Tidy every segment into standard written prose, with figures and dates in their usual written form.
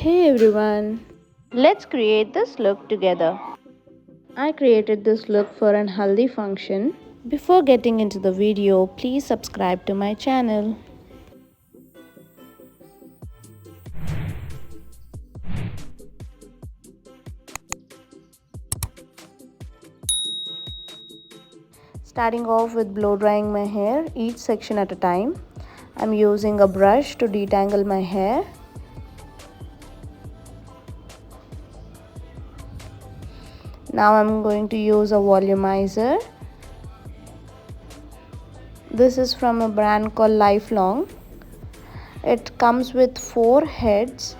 Hey everyone, Let's create this look together. I created this look for an Haldi function. Before getting into the video, please subscribe to my channel. Starting off with blow drying my hair, each section at a time. I'm using a brush to detangle my hair. Now I'm going to use a volumizer. This is from a brand called Lifelong. It comes with 4 heads.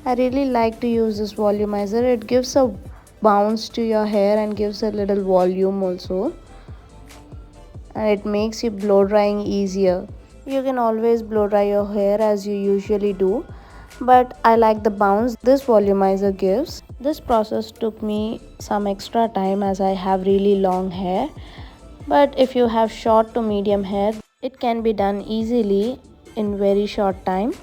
I really like to use this volumizer. It gives a bounce to your hair and gives a little volume also. And it makes you blow drying easier. You can always blow dry your hair as you usually do, but I like the bounce this volumizer gives. This process took me some extra time as I have really long hair, but if you have short to medium hair, it can be done easily in very short time.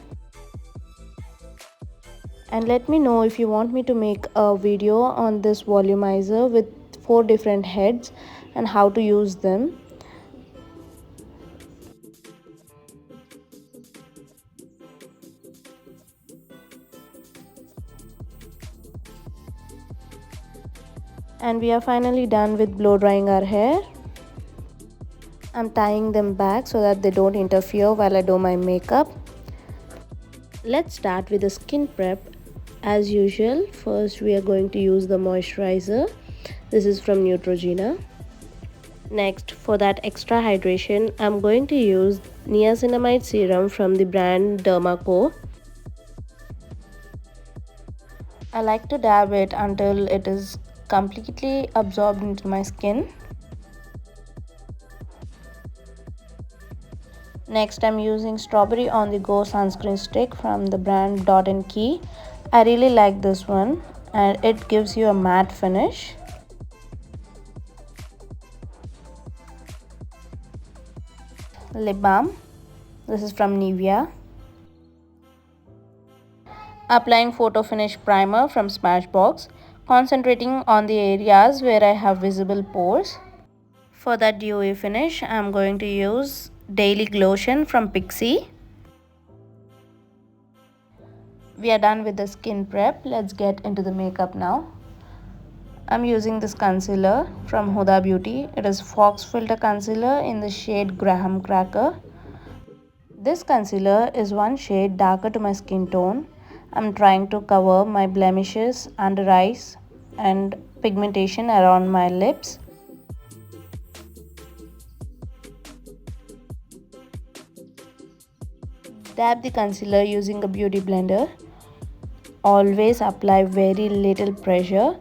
And let me know if you want me to make a video on this volumizer with 4 different heads and how to use them. And we are finally done with blow drying our hair. I'm tying them back so that they don't interfere while I do my makeup. Let's start with the skin prep. As usual, first we are going to use the moisturizer. This is from Neutrogena. Next, for that extra hydration, I'm going to use niacinamide serum from the brand Dermaco. I like to dab it until it is completely absorbed into my skin. Next, I'm using Strawberry on the Go sunscreen stick from the brand Dot & Key. I really like this one and it gives you a matte finish. Lip balm. This is from Nivea. Applying Photo Finish Primer from Smashbox, concentrating on the areas where I have visible pores. For that dewy finish, I'm going to use Daily Glotion from Pixi. We are done with the skin prep. Let's get into the makeup now. I'm using this concealer from Huda Beauty. It is Fox Filter Concealer in the shade Graham Cracker. This concealer is one shade darker to my skin tone. I'm trying to cover my blemishes, under eyes and pigmentation around my lips. Dab the concealer using a beauty blender. Always apply very little pressure.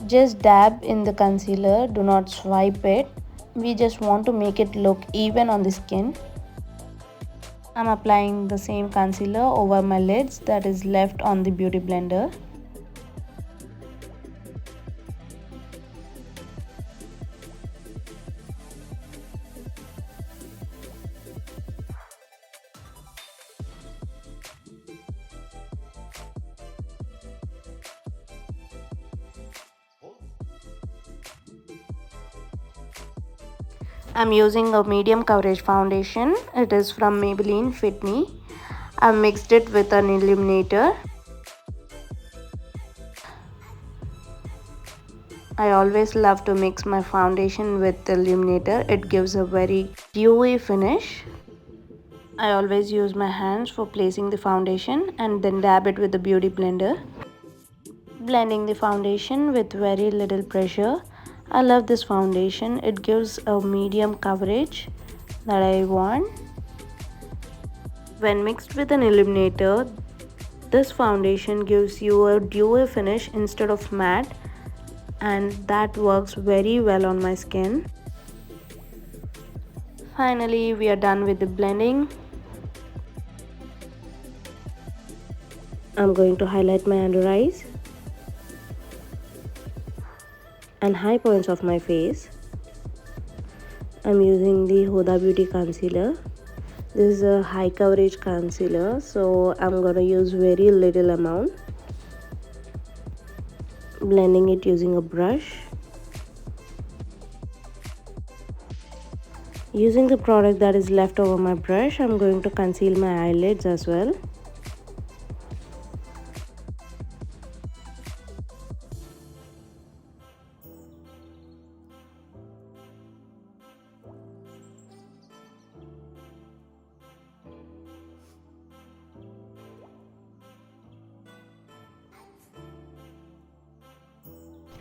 Just dab in the concealer, do not swipe it. We just want to make it look even on the skin. I'm applying the same concealer over my lids that is left on the beauty blender. I'm using a medium coverage foundation. It is from Maybelline Fit Me. I've mixed it with an illuminator. I always love to mix my foundation with the illuminator. It gives a very dewy finish. I always use my hands for placing the foundation and then dab it with the beauty blender. Blending the foundation with very little pressure. I love this foundation. It gives a medium coverage that I want. When mixed with an illuminator, this foundation gives you a dewy finish instead of matte, and that works very well on my skin. Finally, we are done with the blending. I'm going to highlight my under eyes and high points of my face. I'm using the Huda Beauty concealer. This is a high coverage concealer, so I'm gonna use very little amount, blending it using a brush. Using the product that is left over my brush, I'm going to conceal my eyelids as well.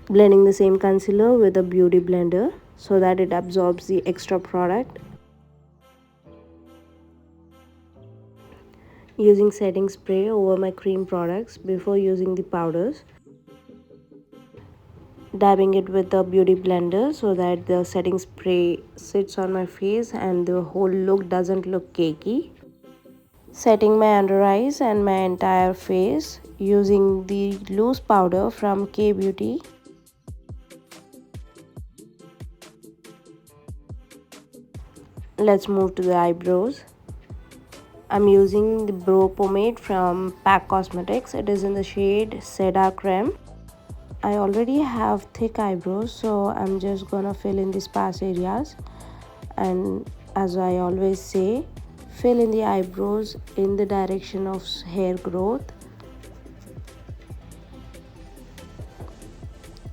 Blending the same concealer with a beauty blender so that it absorbs the extra product. Using setting spray over my cream products before using the powders. Dabbing it with the beauty blender so that the setting spray sits on my face and the whole look doesn't look cakey. Setting my under eyes and my entire face using the loose powder from K Beauty. Let's move to the eyebrows. I'm using the brow pomade from Pack Cosmetics. It is in the shade Cedar Creme. I already have thick eyebrows, so I'm just gonna fill in the sparse areas. And as I always say, fill in the eyebrows in the direction of hair growth.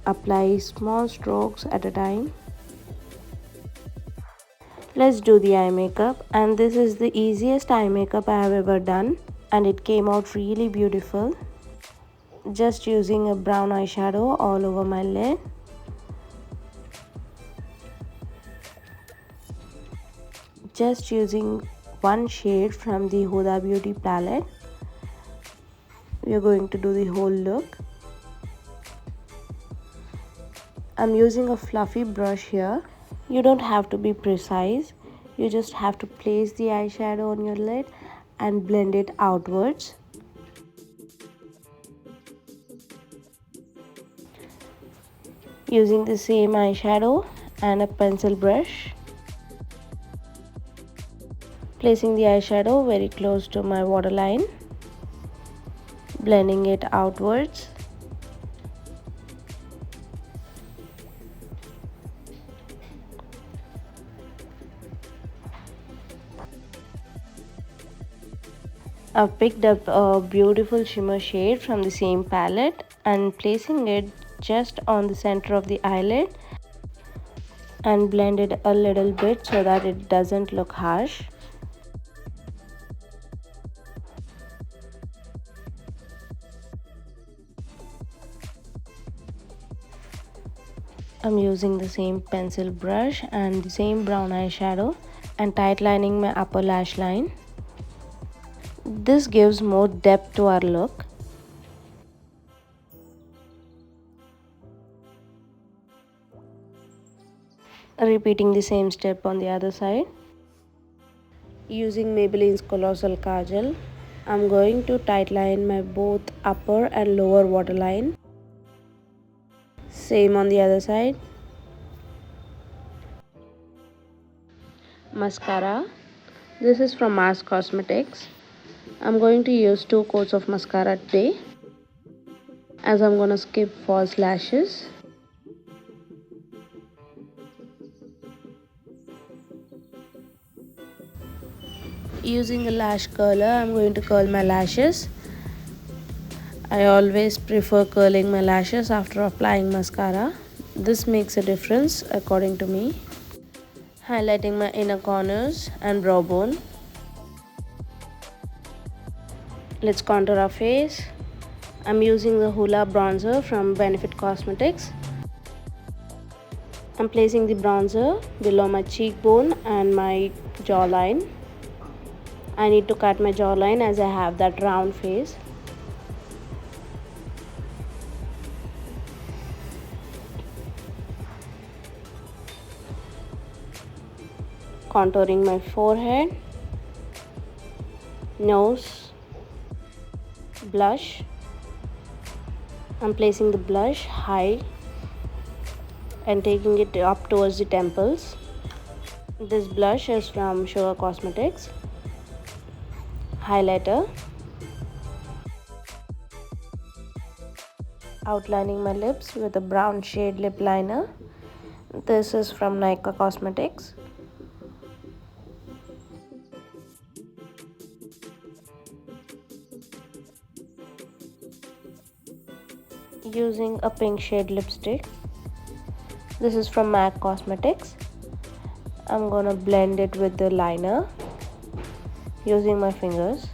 Apply small strokes at a time. Let's do the eye makeup, and this is the easiest eye makeup I have ever done, and it came out really beautiful. Just using a brown eyeshadow all over my lid. Just using one shade from the Huda Beauty palette. We are going to do the whole look. I'm using a fluffy brush here. You don't have to be precise. You just have to place the eyeshadow on your lid and blend it outwards. Using the same eyeshadow and a pencil brush. Placing the eyeshadow very close to my waterline. Blending it outwards. I've picked up a beautiful shimmer shade from the same palette and placing it just on the center of the eyelid and blend it a little bit so that it doesn't look harsh. I'm using the same pencil brush and the same brown eyeshadow and tight lining my upper lash line. This gives more depth to our look. Repeating the same step on the other side. Using Maybelline's Colossal Kajal, I'm going to tight line my both upper and lower waterline. Same on the other side. Mascara. This is from Mars Cosmetics. I'm going to use 2 coats of mascara today, as I'm gonna skip false lashes. Using a lash curler, I'm going to curl my lashes. I always prefer curling my lashes after applying mascara. This makes a difference according to me. Highlighting my inner corners and brow bone. Let's contour our face. I'm using the Hoola bronzer from Benefit Cosmetics. I'm placing the bronzer below my cheekbone and my jawline. I need to cut my jawline as I have that round face. Contouring my forehead, nose, blush. I'm placing the blush high and taking it up towards the temples. This blush is from Sugar Cosmetics. Highlighter. Outlining my lips with a brown shade lip liner. This is from Nykaa Cosmetics. Using a pink shade lipstick. This is from MAC Cosmetics. I'm gonna blend it with the liner using my fingers.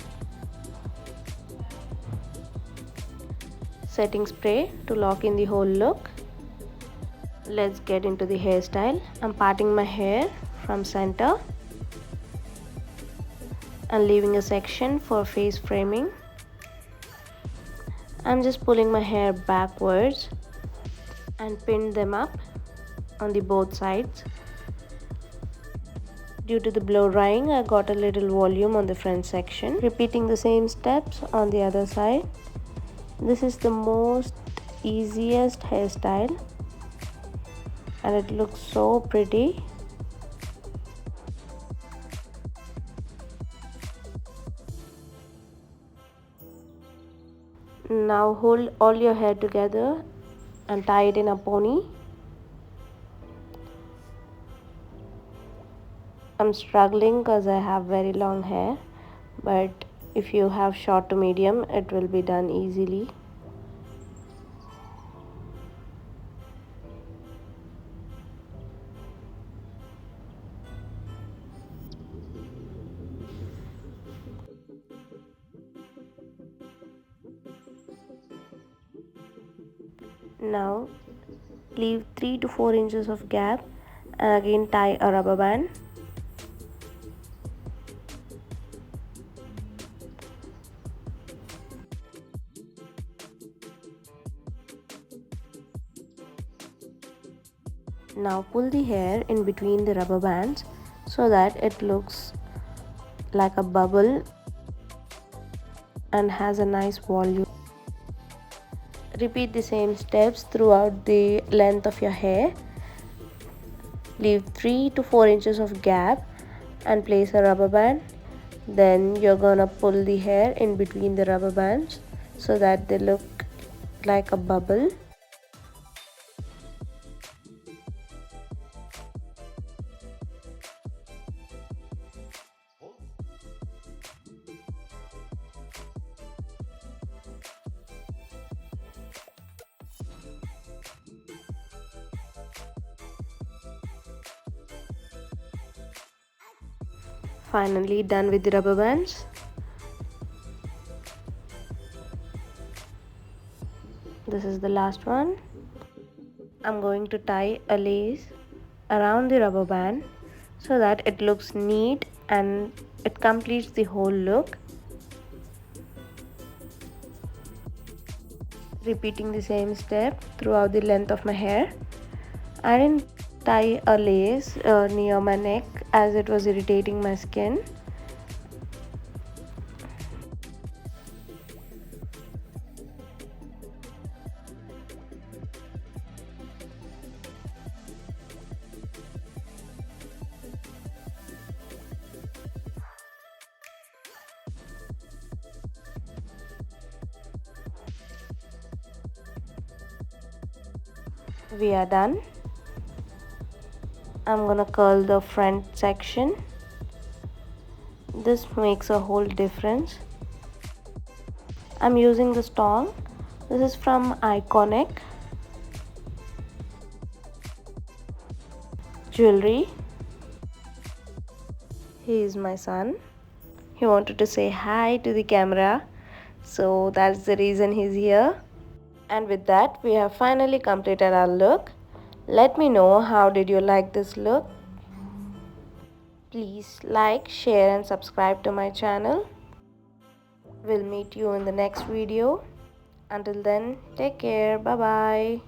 Setting spray to lock in the whole look. Let's get into the hairstyle. I'm parting my hair from center and leaving a section for face framing. I'm just pulling my hair backwards and pin them up on the both sides. Due to the blow drying, I got a little volume on the front section. Repeating the same steps on the other side. This is the most easiest hairstyle and it looks so pretty. Now hold all your hair together and tie it in a pony. I'm struggling because I have very long hair, but if you have short to medium, it will be done easily. Now leave 3 to 4 inches of gap and again tie a rubber band. Now pull the hair in between the rubber bands so that it looks like a bubble and has a nice volume. Repeat the same steps throughout the length of your hair. Leave 3 to 4 inches of gap and place a rubber band. Then you're gonna pull the hair in between the rubber bands so that they look like a bubble. Finally done with the rubber bands. This is the last one. I'm going to tie a lace around the rubber band so that it looks neat and it completes the whole look. Repeating the same step throughout the length of my hair. I didn't tie a lace near my neck as it was irritating my skin. We are done. I'm gonna curl the front section. This makes a whole difference. I'm using this tong. This is from Iconic. Jewelry. He is my son. He wanted to say hi to the camera, so that's the reason he's here. And with that, we have finally completed our look. Let me know how did you like this look. Please like, share and subscribe to my channel. We'll meet you in the next video. Until then, take care. Bye bye.